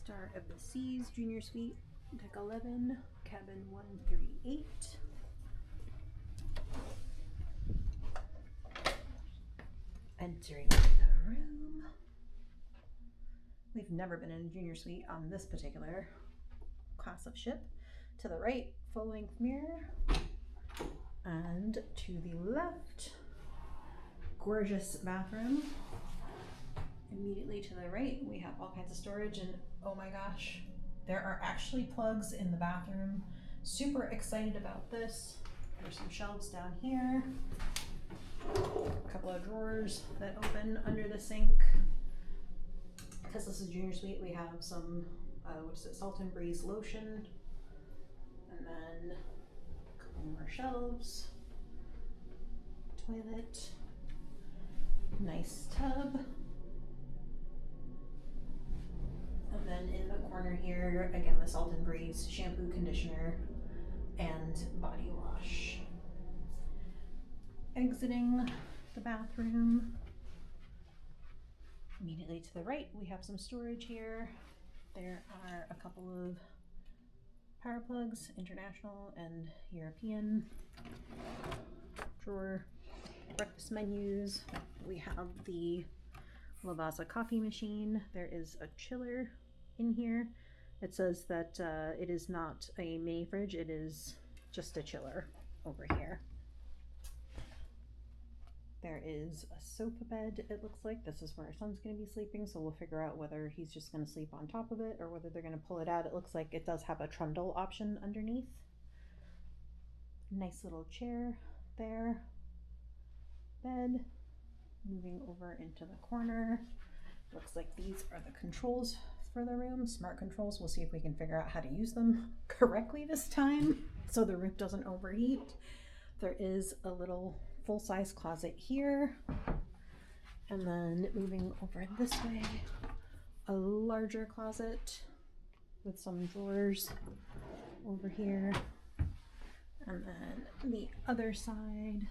Star of the Seas Junior Suite, Deck 11, Cabin 138. Entering the room. We've never been in a junior suite on this particular class of ship. To the right, full-length mirror. And to the left, gorgeous bathroom. Immediately to the right, we have all kinds of storage, and oh my gosh, there are actually plugs in the bathroom. Super excited about this. There's some shelves down here. A couple of drawers that open under the sink. Because this is junior suite, we have some, Salt and Breeze lotion. And then a couple more shelves. Toilet. Nice tub. And then in the corner here, again, the Salt and Breeze shampoo, conditioner, and body wash. Exiting the bathroom. Immediately to the right, we have some storage here. There are a couple of power plugs, international and European. Drawer, breakfast menus. We have the Lavazza coffee machine. There is a chiller in here. It says that it is not a mini fridge, it is just a chiller over here. There is a sofa bed, it looks like. This is where our son's going to be sleeping, so we'll figure out whether he's just going to sleep on top of it or whether they're going to pull it out. It looks like it does have a trundle option underneath. Nice little chair there. Bed. Moving over into the corner. Looks like these are the controls for the room. Smart controls. We'll see if we can figure out how to use them correctly this time so the room doesn't overheat. There is a little full-size closet here, and then moving over this way, a larger closet with some drawers over here, and then the other side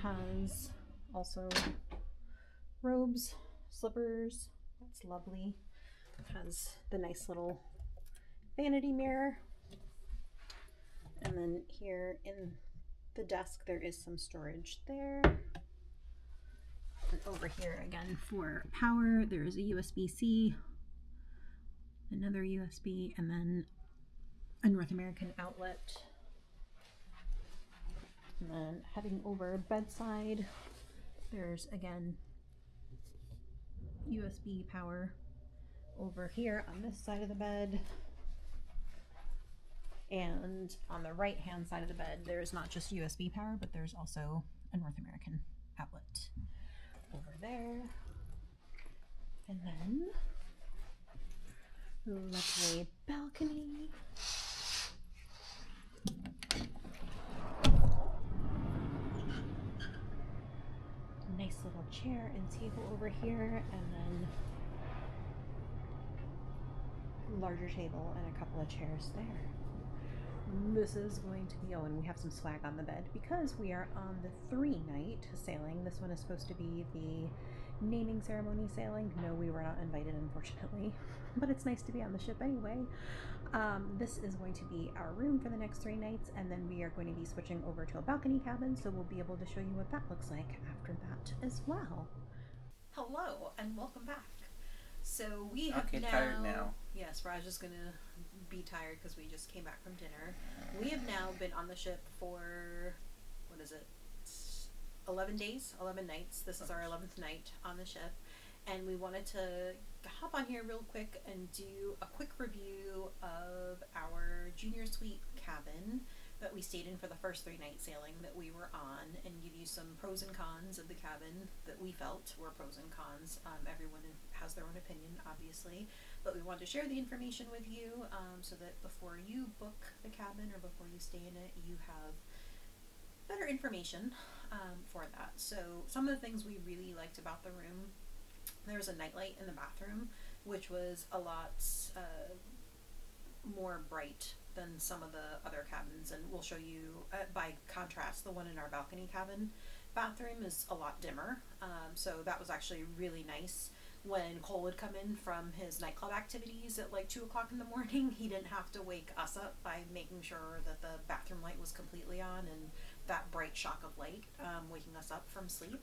has also robes, slippers. That's lovely. It has the nice little vanity mirror, and then here in the desk there is some storage there. And over here again for power there is a USB-C, another USB, and then a North American outlet. And then heading over bedside, there's again USB power over here on this side of the bed. And on the right hand side of the bed, there's not just USB power, but there's also a North American outlet over there. And then lovely balcony. Nice little chair and table over here, and then larger table and a couple of chairs there. This is going to be, and we have some swag on the bed because we are on the 3-night sailing. This one is supposed to be the naming ceremony sailing. No, we were not invited, unfortunately, but it's nice to be on the ship anyway. This is going to be our room for the next 3 nights, and then we are going to be switching over to a balcony cabin, so we'll be able to show you what that looks like after that as well. Hello, and welcome back. So we have tired now. Yes, Raj is going to be tired because we just came back from dinner. We have now been on the ship for, 11 days, 11 nights. This is our 11th night on the ship, and we wanted to hop on here real quick and do a quick review of our junior suite cabin that we stayed in for the first 3-night sailing that we were on, and give you some pros and cons of the cabin that we felt were pros and cons. Everyone has their own opinion, obviously, but we wanted to share the information with you so that before you book the cabin or before you stay in it, you have better information for that. So some of the things we really liked about the room, there was a nightlight in the bathroom, which was a lot more bright than some of the other cabins, and we'll show you by contrast. The one in our balcony cabin bathroom is a lot dimmer, so that was actually really nice. when Cole would come in from his nightclub activities at like 2 o'clock in the morning, he didn't have to wake us up by making sure that the bathroom light was completely on and that bright shock of light waking us up from sleep.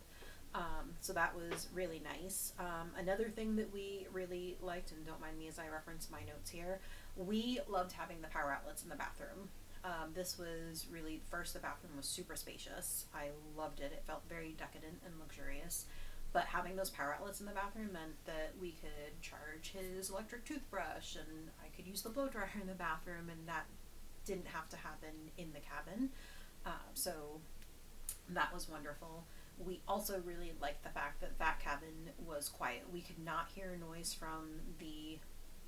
So that was really nice. Another thing that we really liked, and don't mind me as I reference my notes here, we loved having the power outlets in the bathroom. This was really, first, the bathroom was super spacious. I loved it. It felt very decadent and luxurious. But having those power outlets in the bathroom meant that we could charge his electric toothbrush, and I could use the blow dryer in the bathroom, and that didn't have to happen in the cabin. So that was wonderful. We also really liked the fact that that cabin was quiet. We could not hear noise from the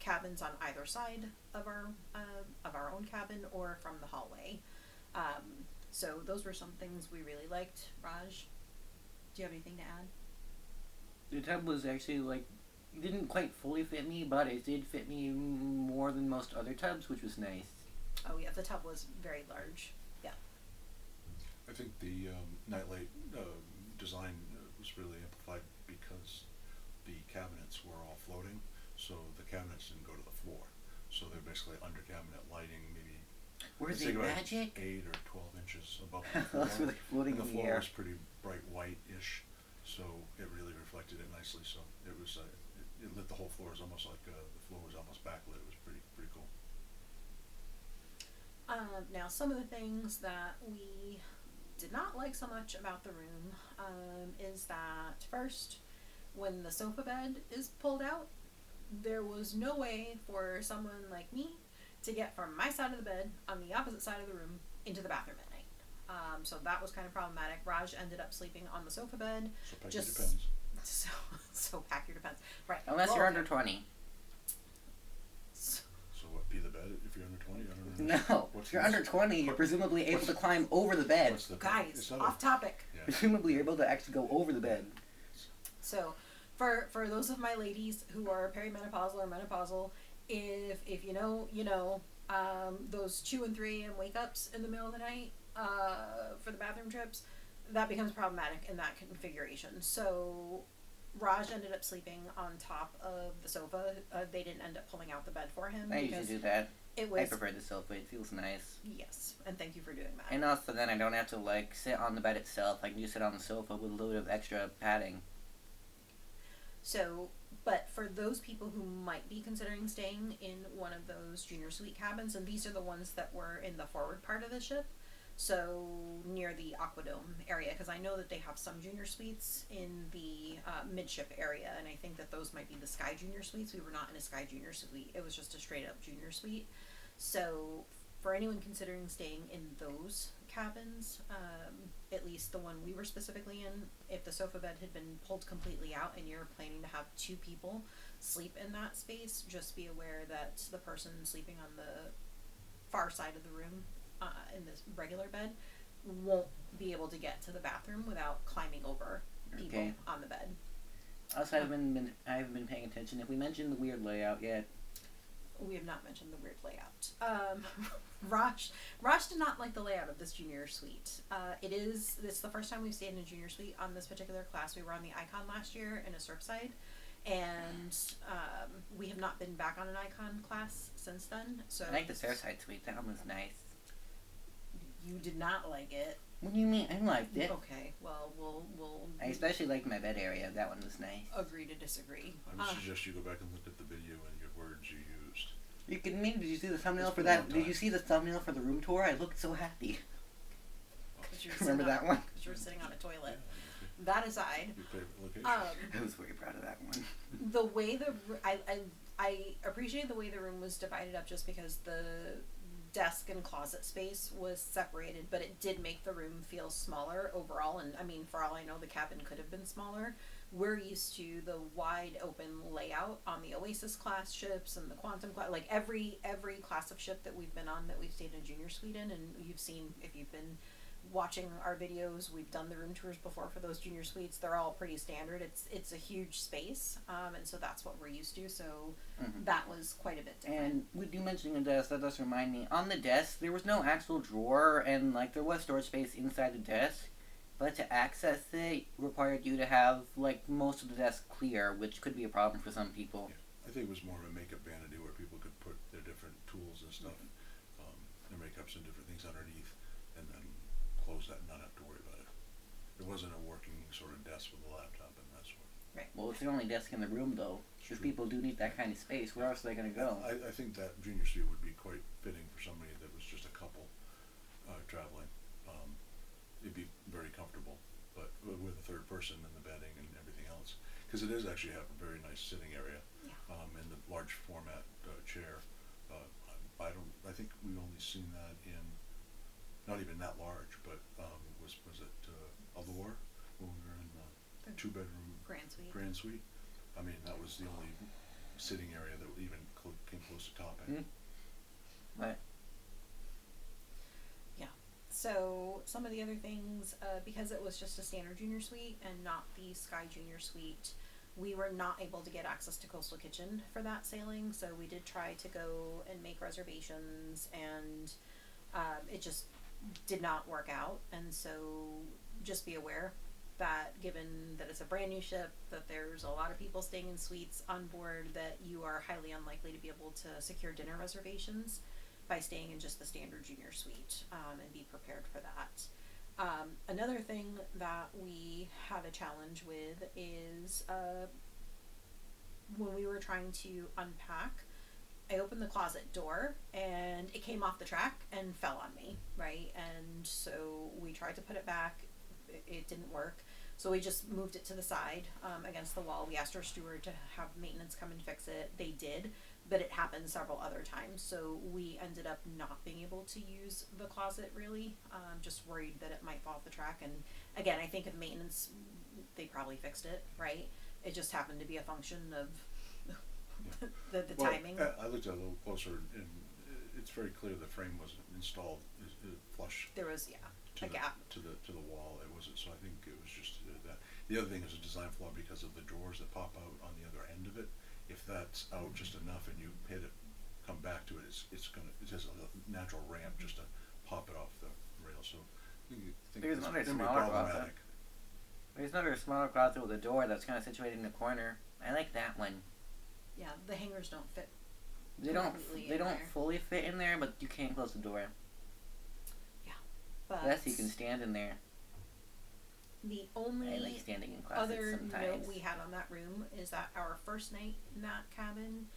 cabins on either side of our own cabin or from the hallway. So those were some things we really liked. Raj, do you have anything to add? The tub was actually like, didn't quite fully fit me, but it did fit me more than most other tubs, which was nice. Oh yeah, the tub was very large. Yeah. I think the nightlight design was really amplified because the cabinets were all floating, so the cabinets didn't go to the floor. So they're basically under cabinet lighting, maybe Were they magic? 8 or 12 inches above the floor. Those were like floating and the in the floor air. was pretty bright white-ish, so it really reflected it nicely. So it was it lit the whole floor. It was almost like the floor was almost backlit. It was pretty cool. Now, some of the things that we did not like so much about the room is that, first, when the sofa bed is pulled out, there was no way for someone like me to get from my side of the bed on the opposite side of the room into the bathroom at night. So that was kind of problematic. Raj ended up sleeping on the sofa bed. So pack your depends. So pack your depends. Right. Unless you're under 20. So what, pee the bed if you're under 20? I don't know. No. If you're under 20, you're presumably able to climb over the bed. guys, off topic. Yeah. Presumably you're able to actually go over the bed. So, for those of my ladies who are perimenopausal or menopausal, if you know, you know, those 2 and 3 a.m. wake ups in the middle of the night for the bathroom trips, that becomes problematic in that configuration. So, Raj ended up sleeping on top of the sofa. They didn't end up pulling out the bed for him. I usually do that. It was, I prefer the sofa. It feels nice. yes, and thank you for doing that. And also then I don't have to like sit on the bed itself. I can just sit on the sofa with a little bit of extra padding. So, but for those people who might be considering staying in one of those junior suite cabins, and these are the ones that were in the forward part of the ship, so near the Aquadome area, because I know that they have some junior suites in the midship area, and I think that those might be the Sky Junior Suites. We were not in a Sky Junior Suite. It was just a straight up junior suite. So for anyone considering staying in those cabins, at least the one we were specifically in, if the sofa bed had been pulled completely out and you're planning to have 2 people sleep in that space, just be aware that the person sleeping on the far side of the room in this regular bed won't be able to get to the bathroom without climbing over people on the bed. Also, I haven't been paying attention. Have we mentioned the weird layout yet? We have not mentioned the weird layout. Raj did not like the layout of this junior suite. It's the first time we've stayed in a junior suite on this particular class. We were on the Icon last year in a Surfside, and we have not been back on an Icon class since then. So I like the Surfside suite. That one was nice. You did not like it. What do you mean? I liked it. Okay, well, we'll I especially liked my bed area. That one was nice. agree to disagree. I would suggest you go back and look at the video and your words you used. You kidding me? Did you see the thumbnail It's for been a that? long Did time. you see the thumbnail for the room tour? I looked so happy. 'Cause you were Remember sitting that on- one? 'cause you were sitting on a toilet. Yeah, That aside, your favorite location. I was very proud of that one. the way I appreciated the way the room was divided up, just because the desk and closet space was separated, but it did make the room feel smaller overall. And I mean, for all I know, the cabin could have been smaller. We're used to the wide open layout on the Oasis class ships and the Quantum class, like every class of ship that we've been on that we've stayed in a junior suite in. And you've seen, if you've been watching our videos, we've done the room tours before for those junior suites. They're all pretty standard. It's a huge space, and so that's what we're used to. So that was quite a bit different. And with you mentioning a desk, that does remind me. On the desk, there was no actual drawer, and like there was storage space inside the desk. But to access it required you to have like most of the desk clear, which could be a problem for some people. Yeah. I think it was more of a makeup vanity where people could put their different tools and stuff, their makeups and different things underneath, and then close that and not have to worry about it. It wasn't a working sort of desk with a laptop and that sort. Right. Well, it's the only desk in the room, though. Because people do need that kind of space. Where else are they going to go? I think that junior suite would be quite fitting for somebody that was just a couple traveling. It'd be very comfortable, but with a third person and the bedding and everything else, because it does actually have a very nice sitting area, and the large format chair. I think we've only seen that in, not even that large, but was it Allure when we were in the two-bedroom Grand suite. I mean, that was the only sitting area that even came close to topping. Right. So some of the other things, because it was just a standard junior suite and not the Sky Junior Suite, we were not able to get access to Coastal Kitchen for that sailing. So we did try to go and make reservations, and it just did not work out. And so just be aware that given that it's a brand new ship, that there's a lot of people staying in suites on board, that you are highly unlikely to be able to secure dinner reservations by staying in just the standard junior suite, and be prepared for that. Another thing that we had a challenge with is when we were trying to unpack, I opened the closet door and it came off the track and fell on me, right? And so we tried to put it back. It didn't work. So we just moved it to the side, against the wall. We asked our steward to have maintenance come and fix it. They did, but it happened several other times. So we ended up not being able to use the closet really, just worried that it might fall off the track. And again, I think of maintenance, they probably fixed it, right? It just happened to be a function of the Well, timing. I looked at it a little closer, and it's very clear the frame wasn't installed flush. There was, a gap. To the wall. It wasn't, so I think it was just that. The other thing is a design flaw because of the drawers that pop out on the other end of it. If that's out just enough and you hit it, come back to it, it has a natural ramp just to pop it off the rail. So I think There's it's another gonna be smaller closet. problematic. There's another smaller closet with a door that's kind of situated in the corner. I like that one. Yeah, the hangers don't fit. They don't completely they in don't there. fully fit in there, but you can close the door. But Yes, you can stand in there. the I only like standing in closets other sometimes. note we had on that room is that our first night in that cabin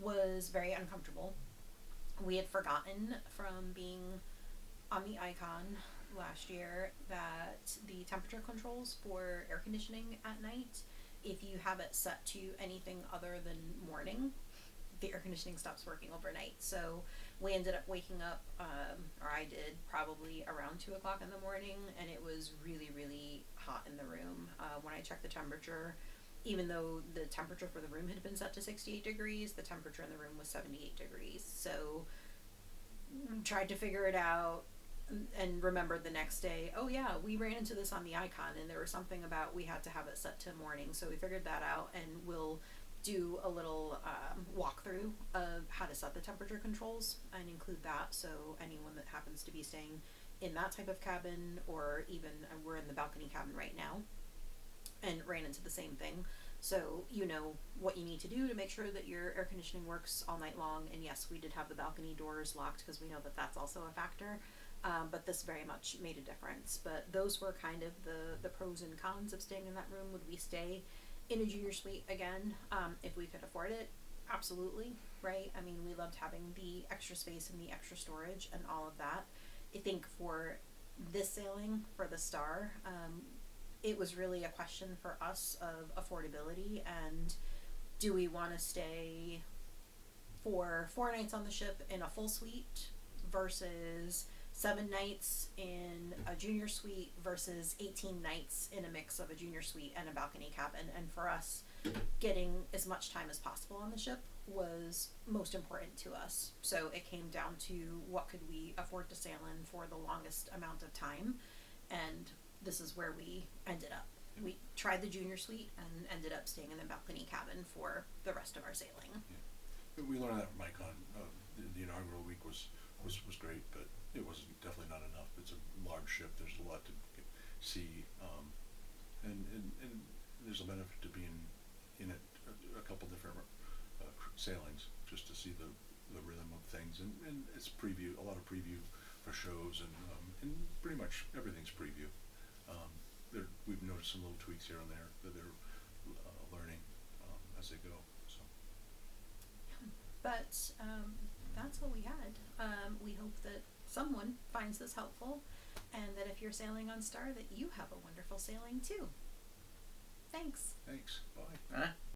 was very uncomfortable. We had forgotten from being on the Icon last year that the temperature controls for air conditioning at night, if you have it set to anything other than morning, the air conditioning stops working overnight. So we ended up waking up, or I did, probably around 2 o'clock in the morning, and it was really, really hot in the room. When I checked the temperature, even though the temperature for the room had been set to 68 degrees, the temperature in the room was 78 degrees. So tried to figure it out and remembered the next day, oh yeah, we ran into this on the Icon, and there was something about we had to have it set to morning. So we figured that out, and we'll do a little walkthrough of how to set the temperature controls and include that, so anyone that happens to be staying in that type of cabin, or even we're in the balcony cabin right now and ran into the same thing, so you know what you need to do to make sure that your air conditioning works all night long. And yes, we did have the balcony doors locked because we know that that's also a factor, but this very much made a difference. But those were kind of the pros and cons of staying in that room. Would we stay in a junior suite again, if we could afford it? Absolutely, right? I mean, we loved having the extra space and the extra storage and all of that. I think for this sailing, for the Star, it was really a question for us of affordability, and do we want to stay for 4 nights on the ship in a full suite versus 7 nights in a junior suite versus 18 nights in a mix of a junior suite and a balcony cabin. And for us, getting as much time as possible on the ship was most important to us. So it came down to what could we afford to sail in for the longest amount of time, and this is where we ended up. We tried the junior suite and ended up staying in the balcony cabin for the rest of our sailing. Yeah. We learned that from Icon. The inaugural week was great, but it wasn't definitely not enough. It's a large ship. There's a lot to see, and there's a benefit to being in it a couple different sailings, just to see the rhythm of things, and it's preview, a lot of preview for shows, and pretty much everything's preview. We've noticed some little tweaks here and there that they're learning as they go. So But that's what we had. We hope that someone finds this helpful, and that if you're sailing on Star, that you have a wonderful sailing too. Thanks. thanks. Bye. Huh?